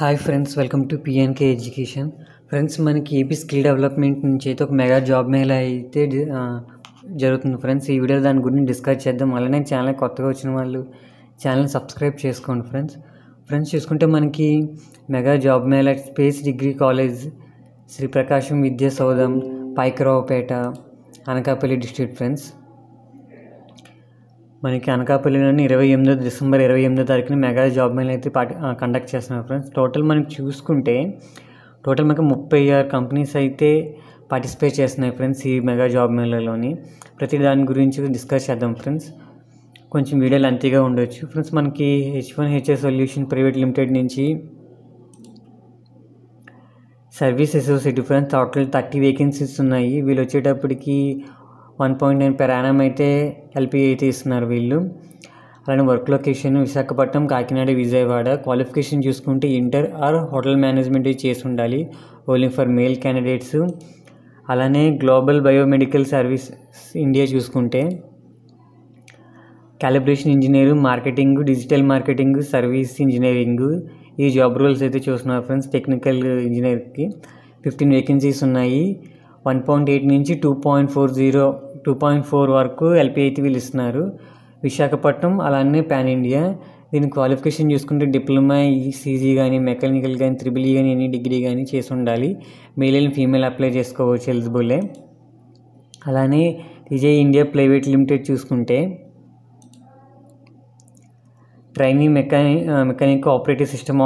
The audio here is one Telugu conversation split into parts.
Hi friends, welcome to PNK education. Friends, మనకి ఏపీ స్కిల్ డెవలప్మెంట్ నుంచి అయితే ఒక మెగా జాబ్ మేళా అయితే జరుగుతుంది ఫ్రెండ్స్. ఈ వీడియోలో దాని గురించి డిస్కస్ చేద్దాం. అలానే ఛానల్ కొత్తగా వచ్చిన వాళ్ళు ఛానల్ సబ్స్క్రైబ్ చేసుకోండి ఫ్రెండ్స్ చూసుకుంటే మనకి mega job mela space degree college, Shri Prakasam Vidya Soudham, Paikaraopeta, Anakapalli district friends. మనకి అనకాపల్లిలోని డిసెంబర్ 28 మెగా జాబ్ మేళా అయితే కండక్ట్ చేస్తున్నారు ఫ్రెండ్స్. టోటల్ మనకి చూసుకుంటే మనకి 36 కంపెనీస్ అయితే పార్టిసిపేట్ చేస్తున్నాయి ఫ్రెండ్స్ ఈ మెగా జాబ్ మేళాలోని. ప్రతి దాని గురించి డిస్కస్ చేద్దాం ఫ్రెండ్స్. కొంచెం వీడియోలు అంతేగా ఉండొచ్చు ఫ్రెండ్స్. మనకి H1HR సొల్యూషన్ ప్రైవేట్ లిమిటెడ్ నుంచి service associate friends total 30 vacancies ఉన్నాయి. వీళ్ళు వచ్చేటప్పటికి 1.9 per annum అయితే ఎల్పీ అయితే ఇస్తున్నారు వీళ్ళు. అలానే work location Visakhapatnam, Kakinada, Vijayawada. Qualification చూసుకుంటే ఇంటర్ ఆర్ హోటల్ మేనేజ్మెంట్ చేసి ఉండాలి, ఓన్లీ ఫర్ మేల్ క్యాండిడేట్స్. అలానే గ్లోబల్ బయోమెడికల్ సర్వీస్ ఇండియా చూసుకుంటే calibration engineer, marketing, digital marketing, service engineering ఈ జాబ్ రోల్స్ అయితే చూస్తున్నారు ఫ్రెండ్స్. టెక్నికల్ ఇంజనీర్కి 15 వేకెన్సీస్ ఉన్నాయి. 1.8 నుంచి 2.4 వరకు ఎల్పీ అయితే వీళ్ళు ఇస్తున్నారు. విశాఖపట్నం అలానే పాన్ ఇండియా. దీని క్వాలిఫికేషన్ చూసుకుంటే డిప్లొమా, ఈసీజీ కానీ, మెకానికల్ కానీ, త్రిబుల్ కానీ, ఎనీ డిగ్రీ కానీ చేసి ఉండాలి. మేల్ అండ్ ఫీమేల్ అప్లై చేసుకోవచ్చు, ఎలిజిబులే. అలానే విజయ్ ఇండియా ప్రైవేట్ లిమిటెడ్ చూసుకుంటే training mechanic operative system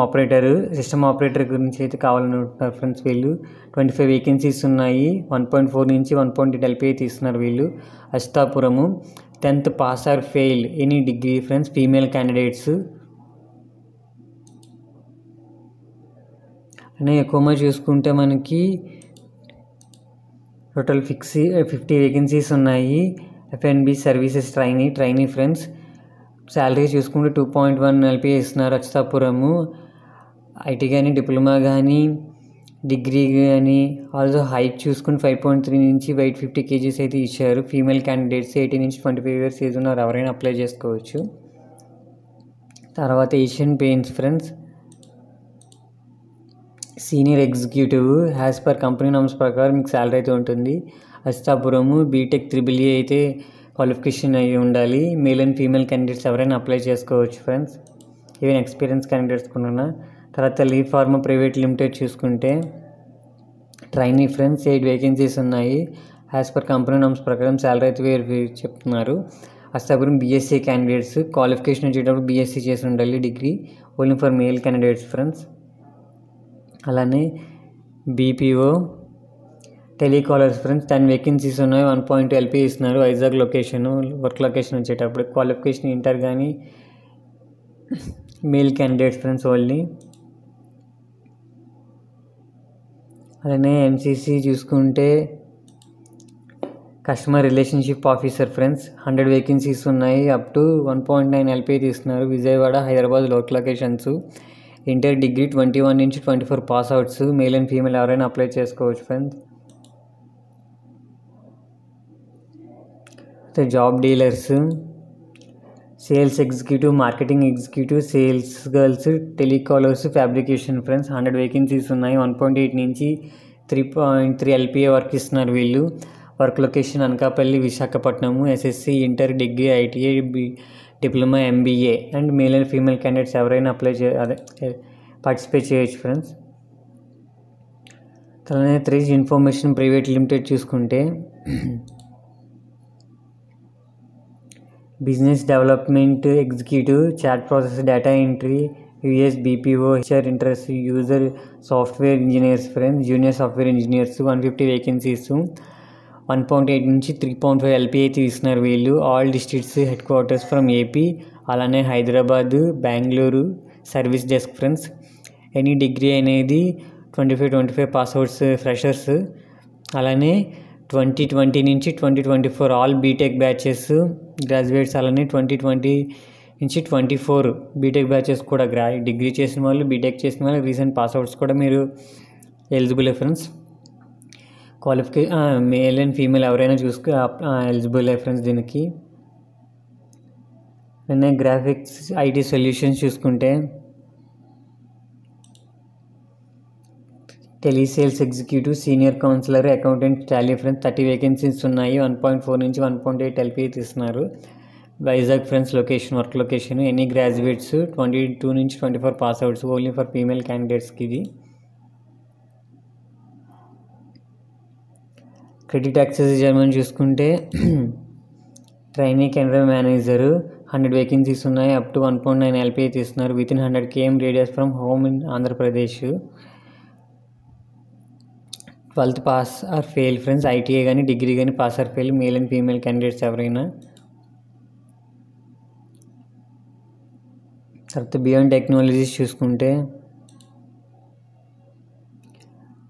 operator గురించి అయితే కావాలనుకుంటున్నారు ఫ్రెండ్స్ వీళ్ళు. 25 వేకెన్సీస్ ఉన్నాయి. 1.4 నుంచి 1.8 ఎల్పీ అయితే ఇస్తున్నారు వీళ్ళు. అస్తాపురము. 10th pass or fail any degree friends, female candidates. అనే ఎక్కువ చూసుకుంటే మనకి టోటల్ 50 వేకెన్సీస్ ఉన్నాయి. F&B services trainee friends. Salary చూసుకుంటే 2.1 ఎల్పీ ఇస్తున్నారు. అచ్యుతాపురము. ఐటీ కానీ, డిప్లొమా కానీ, డిగ్రీ కానీ. ఆల్సో హైట్ చూసుకుని 5.3 నుంచి వెయిట్ 50 kgs అయితే ఇచ్చారు. ఫీమేల్ క్యాండిడేట్స్ 18 నుంచి 25 years ఏజ్ ఉన్నారు, ఎవరైనా అప్లై చేసుకోవచ్చు. తర్వాత Asian paints friends, senior executive. As per company norms ప్రకారం మీకు శాలరీ అయితే ఉంటుంది. అచ్యుతాపురము. బీటెక్ త్రిబుల్ ఏ అయితే క్వాలిఫికేషన్ అయ్యి ఉండాలి. మేల్ అండ్ ఫీమేల్ క్యాండిడేట్స్ ఎవరైనా అప్లై చేసుకోవచ్చు ఫ్రెండ్స్, ఈవెన్ ఎక్స్పీరియన్స్ క్యాండిడేట్స్ కూడా. తర్వాత లీ ఫార్మా ప్రైవేట్ లిమిటెడ్ చూసుకుంటే ట్రైనీ ఫ్రెండ్స్ 8 వేకెన్సీస్ ఉన్నాయి. యాజ్ పర్ కంపెనీ నామ్స్ ప్రకారం శాలరీ అయితే వేరు చెప్తున్నారు. Asthapuram BSc candidates. క్వాలిఫికేషన్ వచ్చేటప్పుడు బీఎస్సీ చేసి ఉండాలి, degree, only for male candidates friends. అలానే బీపీఓ టెలికాలర్స్ ఫ్రెండ్స్ 10 వేకెన్సీస్ ఉన్నాయి. 1.2 ఎల్పీ ఇస్తున్నారు. వైజాగ్ లొకేషను. వర్క్ లొకేషన్ వచ్చేటప్పుడు క్వాలిఫికేషన్ ఇంటర్ కానీ, మేల్ క్యాండిడేట్స్ ఫ్రెండ్స్ ఓన్లీ. అలానే ఎంసీసీ చూసుకుంటే customer relationship officer friends 100 vacancies ఉన్నాయి. అప్ టు 1.9 ఎల్పీ తీస్తున్నారు. Vijayawada, Hyderabad work locations. Inter, degree 21 నుంచి 24 pass outs. Male and female ఎవరైనా అప్లై చేసుకోవచ్చు friends. Job dealers, sales executive, marketing executive, sales girls, telecallers, fabrication friends 100 vacancies ఉన్నాయి. 1.8 నుంచి 3.3 ఎల్పీఏ వర్క్ ఇస్తున్నారు వీళ్ళు. Work location Anakapalli, Visakhapatnam. SSC, inter, degree, ITI, diploma, MBA and male and female candidates ఎవరైనా పార్టిసిపేట్ చేయొచ్చు ఫ్రెండ్స్. అలానే త్రీజ్ ఇన్ఫర్మేషన్ ప్రైవేట్ లిమిటెడ్ చూసుకుంటే business development executive, chat process, data entry, US, BPO, HR interest, user software engineers friends, junior software engineers. 150 vacancies. 1.8 నుంచి 3.5 ఎల్పీ అయితే ఇస్తున్నారు వీళ్ళు. All districts headquarters from AP. అలానే Hyderabad, Bengaluru. Service desk friends. Any degree అనేది 25 పాస్ అవుట్స్ ఫ్రెషర్స్. అలానే 2020 నుంచి 2024 ఆల్ బీటెక్ బ్యాచెస్ గ్రాడ్యుయేట్స్. అలానే 2020 నుంచి 24 బీటెక్ బ్యాచెస్ కూడా డిగ్రీ చేసిన వాళ్ళు, బీటెక్ చేసిన వాళ్ళు, రీసెంట్ పాస్ అవుట్స్ కూడా మీరు eligible friends. Male and female ఎవరైనా ఎలిజిబుల్ ఫ్రెండ్స్ దీనికి. గ్రాఫిక్స్ ఐటీ సొల్యూషన్స్ చూసుకుంటే telesales executive, senior counsellor, accountant, tally friends 30 vacancies ఉన్నాయి. 1.4 నుంచి 1.8 ఎల్పీ ఇస్తున్నారు. Vizag friends location, work location. Any graduates 22 నుంచి 24 pass outs, only for female క్యాండిడేట్స్కి ఇది. క్రెడిట్ యాక్సెస్ జర్మన్ చూసుకుంటే ట్రైనీ కెనరా మేనేజరు 100 వేకెన్సీస్ ఉన్నాయి. అప్ టు 1.9 ఎల్పీ ఇస్తున్నారు. Within 100 km radius from home in Andhra Pradesh. 12th pass or fail friends. ITI కానీ డిగ్రీ కానీ pass or fail, male and female candidates ఎవరైనా. తర్వాత బియాండ్ టెక్నాలజీస్ చూసుకుంటే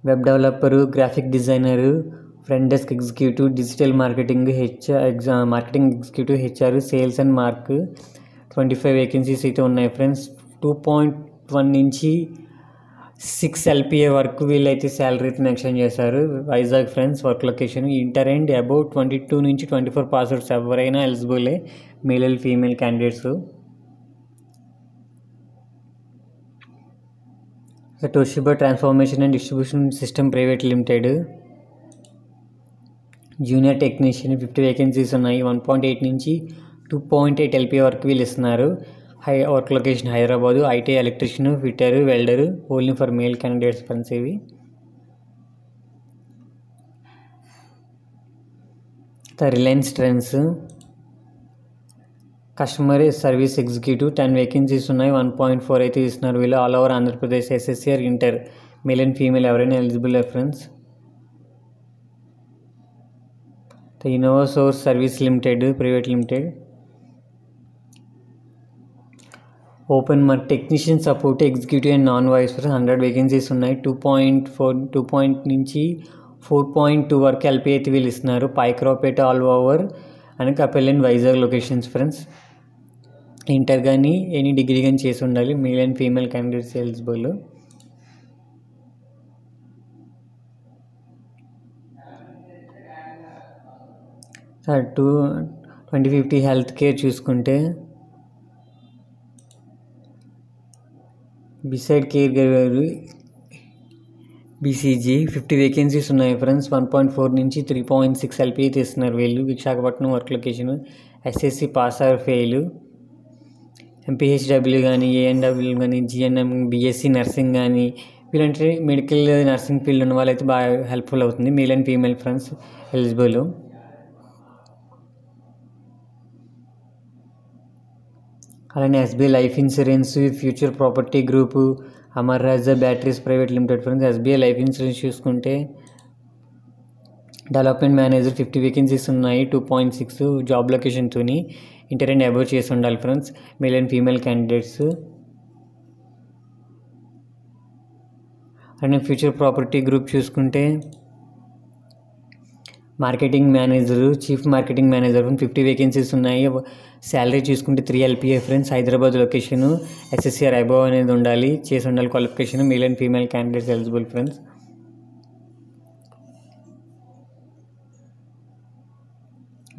web developer, graphic designer, front desk executive, digital marketing, marketing executive, HR, sales and mark 25 vacancies అయితే ఉన్నాయి ఫ్రెండ్స్. 2.1 నుంచి 6 ఎల్పిఏ వరకు వీళ్ళైతే శాలరీ అయితే మెన్షన్ చేశారు. Vizag friends work location. Inter and above 22 నుంచి 24 పాస్అవుట్స్ ఎవరైనా ఎలిజిబులే, male and female candidates. Toshiba transformation and distribution system private limited, junior technician 50 vacancies ఉన్నాయి. 1.8 నుంచి 2.8 ఎల్పీ వరకు వీళ్ళు ఇస్తున్నారు. Work location Hyderabad. ITI electrician, fitter, welder, only for male candidates friends ఇవి. Reliance Trends customer service executive 10 vacancies ఉన్నాయి. 1.4 అయితే ఇస్తున్నారు వీళ్ళు. All over Andhra Pradesh. SSC or inter, male and female ఎవరైనా eligible friends. Innova source service limited private limited. Open mark technician support executive and non voice 100 vacancies ఉన్నాయి. 2.4 నుంచి 4.2 వరకు ఎల్పీ అయితే వీళ్ళు ఇస్తున్నారు. Payakaraopeta, all over and Kapil and Vizag locations friends. Inter కానీ ఎనీ డిగ్రీ కానీ చేసి ఉండాలి. Male and female candidates eligible. 2050 health care చూసుకుంటే బిసైడ్ కేర్ గారు బీసీజీ 50 వేకెన్సీస్ ఉన్నాయి ఫ్రెండ్స్. 1.4 నుంచి 3.6 ఎల్పీ తీస్తున్నారు వీళ్ళు. Visakhapatnam work location. SSC pass or fail. MPHW కానీ, ఏఎన్డబ్ల్యూ కానీ, జిఎన్ఎం, బీఎస్సీ నర్సింగ్ కానీ వీళ్ళంటే మెడికల్ నర్సింగ్ ఫీల్డ్ ఉన్న వాళ్ళైతే బాగా హెల్ప్ఫుల్ అవుతుంది. Male and female friends eligible. అలానే SBI life insurance, future property group, Amar Raja batteries private limited friends. SBI life insurance చూసుకుంటే డెవలప్మెంట్ మేనేజర్ 50 వేకెన్సీస్ ఉన్నాయి. 2.6 జాబ్ లొకేషన్తోని. ఇంటర్ అండ్ అబోవ్ చేసి ఉండాలి friends, male and female candidates. And future property group చూసుకుంటే marketing manager, chief marketing manager 50 vacancies ఉన్నాయి. శాలరీ చూసుకుంటే 3 LPA friends. Hyderabad location. SSC or above అనేది ఉండాలి, చేసి ఉండాలి qualification. Male and female candidates eligible friends.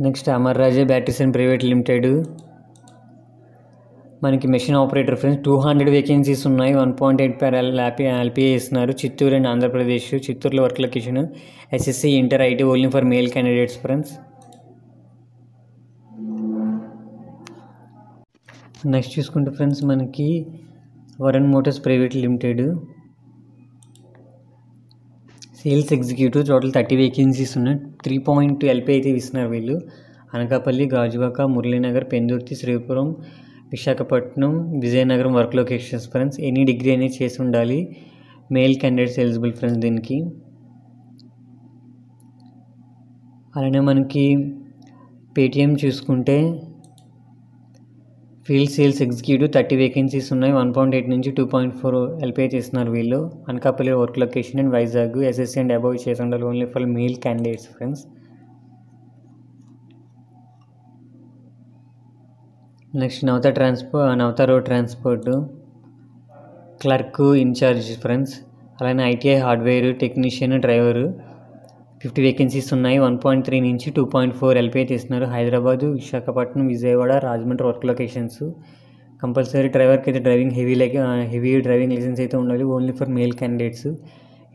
Next Amar Raja batteries and private limited. మనకి మెషిన్ ఆపరేటర్ ఫ్రెండ్స్ 200 వేకెన్సీస్ ఉన్నాయి. 1.8 per ఎల్పీఏ ఇస్తున్నారు. చిత్తూరు అండ్ ఆంధ్రప్రదేశ్. చిత్తూరులో work location. SSC inter IT only for male candidates friends. Next చూసుకుంటే ఫ్రెండ్స్ మనకి Varun Motors private limited. Sales executive total 30 vacancies ఉన్నాయి. 3.2 ఎల్పీ అయితే ఇస్తున్నారు వీళ్ళు. Anakapalli, Gajuwaka, Muralinagar, Pendurthi, Sripuram, Visakhapatnam, Vizianagaram work locations friends. Any degree అనేది చేసి ఉండాలి. మేల్ క్యాండిడేట్స్ ఎలిజిబుల్ ఫ్రెండ్స్ దీనికి. అలానే మనకి పేటిఎం చూసుకుంటే ఫీల్డ్ సేల్స్ ఎగ్జిక్యూటివ్ 30 వేకెన్సీస్ ఉన్నాయి. 1.8 నుంచి 2.4 ఎల్పీ అయితే ఇస్తున్నారు వీళ్ళు. Anakapalli work location and Vizag. SSC and above చేసి ఉండాలి, only for male candidates friends. Next Navata road transport clerk in-charge friends. అలానే ITI hardware technician, driver 50 vacancies ఉన్నాయి. 1.3 నుంచి 2.4 ఎల్పీ అయితే ఇస్తున్నారు. Hyderabad, Visakhapatnam, Vijayawada, Rajahmundry work locations. Compulsory డ్రైవర్కి అయితే హెవీ డ్రైవింగ్ లైసెన్స్ అయితే ఉండాలి, only for male candidates.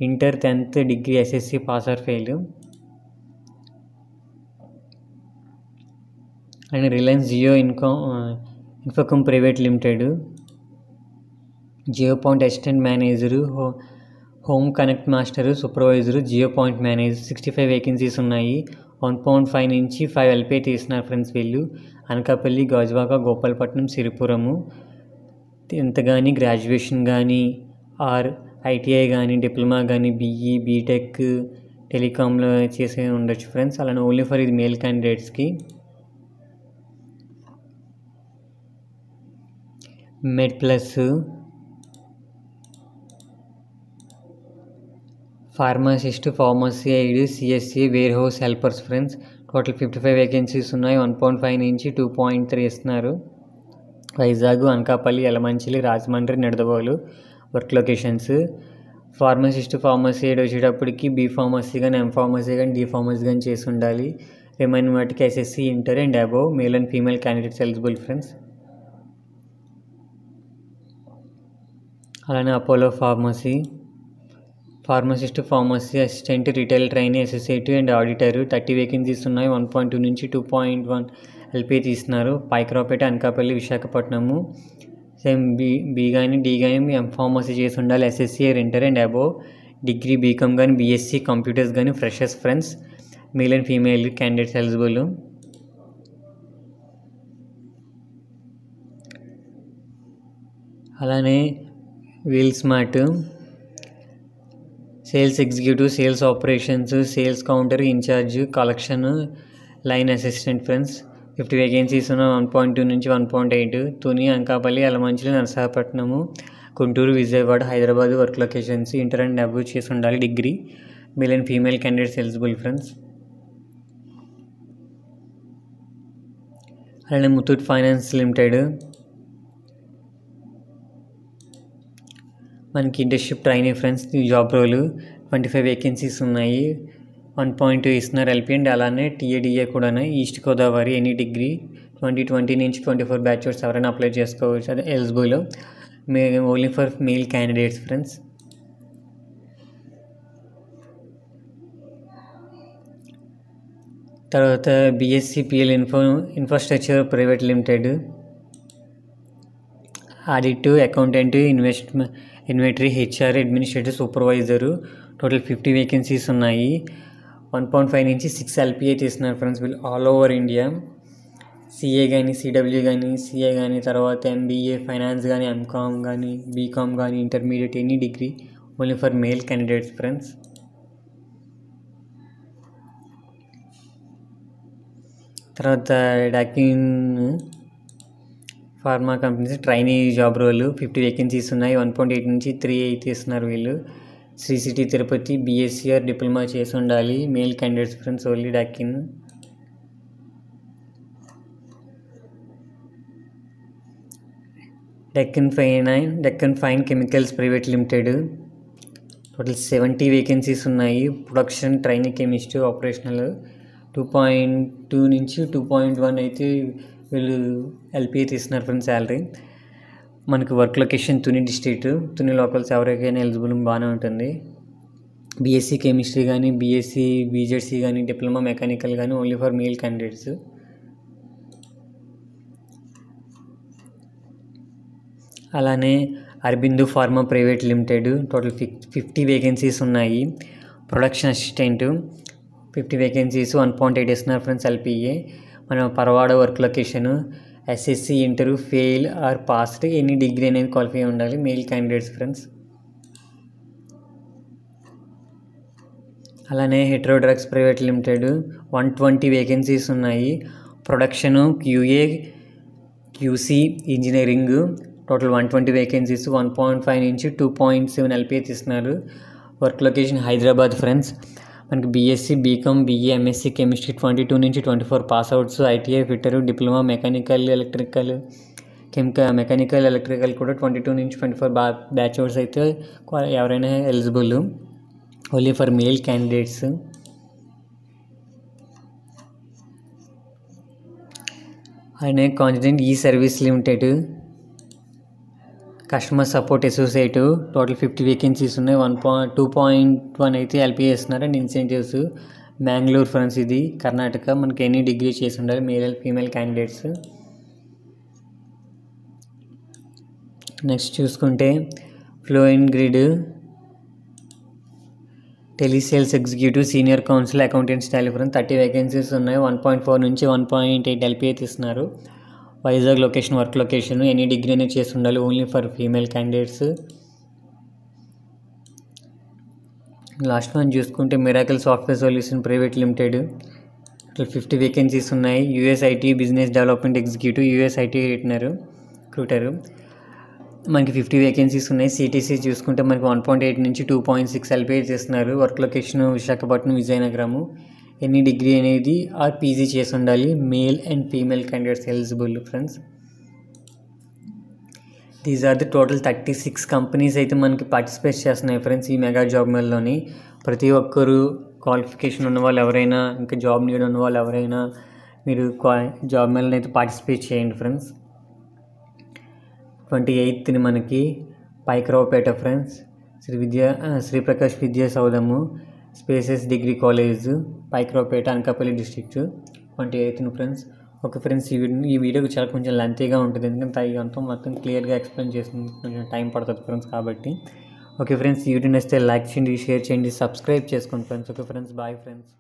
Inter 10th degree SSC pass or fail. And Reliance Jio Infocomm private limited, Jio point assistant manager, home connect master, supervisor, Jio point manager. 65 vacancies ఉన్నాయి. 1.5 నుంచి 5 LPA తీస్తున్నారు ఫ్రెండ్స్ వీళ్ళు. అనకాపల్లి, గాజువాక, గోపాలపట్నం, సిరిపురము. ఎంత కానీ గ్రాడ్యుయేషన్ కానీ ఆర్ ఐటీఐ కానీ డిప్లొమా కానీ బీఈ బీటెక్ టెలికామ్లో చేసే ఉండొచ్చు ఫ్రెండ్స్. అలానే ఓన్లీ ఫర్ ఇది మేల్ క్యాండిడేట్స్కి. Med plus, pharmacist, pharmacy aid, CSC, warehouse helpers friends. Total 55 vacancies ఉన్నాయి. 1.5 నుంచి 2.3 ఇస్తున్నారు. Vizag, Anakapalli, Yelamanchili, Rajahmundry, Nidadavolu work locations. Pharmacist, pharmacy aid వచ్చేటప్పటికి బీ ఫార్మసీ కానీ, ఎం ఫార్మసీ కానీ, డి ఫార్మసీ కానీ చేసి ఉండాలి. రిమైనింగ్ వాటికి SSC, inter and above. Male and female candidates eligible friends. అలానే Apollo pharmacy, pharmacist, pharmacy assistant, retail trainee, associate and auditor. 30 vacancies ఉన్నాయి. 1.2 నుంచి 2.1 LPA తీస్తున్నారు. పైకరావుపేట, అనకాపల్లి, విశాఖపట్నము. సేమ్ బీ కానీ డి కానీ ఎం ఫార్మసీ చేసి ఉండాలి. SSC, inter and above. Degree BCom కానీ, బీఎస్సీ కంప్యూటర్స్ కానీ freshers friends. Male and female candidates eligible. అలానే wheel smart, sales executive, sales operations, sales counter in-charge, collection line assistant friends. 50 vacancies ఉన్న. 1.2 నుంచి 1.8. Tuni, Anakapalli, Yelamanchili, Narasapatnam, Guntur, Vijayawada, Hyderabad work locations. Inter and above చేసి ఉండాలి. Degree. Male and female candidates eligible friends. అలానే ముత్తూట్ ఫైనాన్స్ లిమిటెడ్, మనకి internship trainee friends. Job role 25 vacancies ఉన్నాయి. 1.2 ఇస్తున్నారు LP. అండ్ అలానే టీఏడిఏ కూడా. ఈస్ట్ గోదావరి, ఎనీ డిగ్రీ 2020 నుంచి 24 బ్యాచెస్ ఎవరైనా అప్లై చేసుకోవచ్చు. అది eligible. Only for male candidates friends. తర్వాత BSCPL infrastructure private limited, audit, accountant, inventory, HR, administrative, supervisor. Total 50 vacancies ఉన్నాయి. 1.5 నుంచి 6 LPA తీస్తున్నారు ఫ్రెండ్స్ వీళ్ళు ఆల్ ఓవర్ ఇండియా. సిఏ కానీ, సిడబ్ల్యూ కానీ, సిఏ కానీ, తర్వాత MBA, ఫైనాన్స్ కానీ, ఎంకామ్ కానీ, బీకామ్ కానీ, intermediate, any degree. Only for male candidates friends. తర్వాత డాకిన్ pharma companies trainee job role 50 vacancies ఉన్నాయి. 1.8 నుంచి 3.8 ఇస్తున్నారు వీళ్ళు. Sri city Tirupati, BSc or diploma చేసి ఉండాలి. Male candidates friends only. డాకిన్. Deccan fine chemicals private limited. Total 70 vacancies ఉన్నాయి. Production trainee chemist, operational. 2.2 నుంచి 2.1 అయితే వీళ్ళు LPA తీస్తున్నారు ఫ్రెండ్స్ శాలరీ. మనకి work location Tuni district. Tuni locals ఎవరికైనా ఎలిజిబుల్ బాగానే ఉంటుంది. BSc కెమిస్ట్రీ కానీ, BSc BJC కానీ, డిప్లొమా మెకానికల్ కానీ ఓన్లీ ఫర్ మేల్ క్యాండిడేట్స్. అలానే Aurobindo pharma private limited. Total 50 vacancies ఉన్నాయి. Production assistant 50 vacancies. 1.8 ఇస్తున్నారు ఫ్రెండ్స్ LPA. మన Paravada work location. SSC, interview fail or passed, any degree అనేది క్వాలిఫై ఉండాలి. Male candidates friends. అలానే Hetero drugs private limited. 120 vacancies ఉన్నాయి. Production, QA, QC, engineering. Total 120 vacancies. 1.5 నుంచి 2.7 LPA తీస్తున్నారు. Work location Hyderabad friends. మనకి BSc, BCom, BA, MSc chemistry 22 నుంచి 24 passouts. ITI fitter, diploma mechanical, electrical, mechanical, electrical కూడా 22 నుంచి 24 బ్యాచ్ అవర్స్ అయితే ఎవరైనా eligible. Only for male candidates. ఆయన constant service limited, customer support associate total 50 vacancies ఉన్నాయి. 2.1 అయితే ఎల్పీ చేస్తున్నారు అండ్ ఇన్సెంటివ్స్. బెంగళూరు ఫ్రెండ్స్, ఇది కర్ణాటక. మనకి ఎనీ డిగ్రీ చేసి ఉండాలి, male and female candidates. Next చూసుకుంటే flow in grid telesales executive, senior council, accountants tally friends 30 vacancies ఉన్నాయి. 1.4 నుంచి 1.8 ఎల్పీ అయితే ఇస్తున్నారు. Vizag location, work location, any degree అనేది చేసి ఉండాలి, only for female candidates. Last one చూసుకుంటే miracle software solution private limited. 50 vacancies ఉన్నాయి. USIT business development executive, USIT recruiter. మనకి 50 వేకెన్సీస్ ఉన్నాయి. సిటీసీ చూసుకుంటే మనకి 1.8 నుంచి 2.6 ఎల్పీ చేస్తున్నారు. Work location Visakhapatnam, Vizianagaram. Any degree అనేది ఆర్ పీజీ చేసి ఉండాలి, male and female candidates eligible friends. These are the total 36 companies అయితే మనకి పార్టిసిపేట్ చేస్తున్నాయి ఫ్రెండ్స్ ఈ మెగా జాబ్ మేళలోని. ప్రతి ఒక్కరు క్వాలిఫికేషన్ ఉన్న వాళ్ళు ఎవరైనా, ఇంకా జాబ్ నీడ్ ఉన్న వాళ్ళు ఎవరైనా మీరు జాబ్ మేళని అయితే పార్టిసిపేట్ చేయండి ఫ్రెండ్స్. 28th మనకి Paikaraopeta friends, Sriprakash Vidya Saudhamu, spaces degree college, Paikaraopeta, Anakapalli district. 28th friends. Okay friends, ఈ వీడియోకి చాలా కొంచెం లెంతీగా ఉంటుంది, ఎందుకంటే ఇదంతా మొత్తం క్లియర్గా ఎక్స్ప్లెయిన్ చేస్తుంది, కొంచెం టైం పడుతుంది ఫ్రెండ్స్ కాబట్టి. ఓకే ఫ్రెండ్స్, ఈ వీడియో నచ్చితే లైక్ చేయండి, షేర్ చేయండి, సబ్స్క్రైబ్ చేసుకోండి friends. Okay friends, bye friends.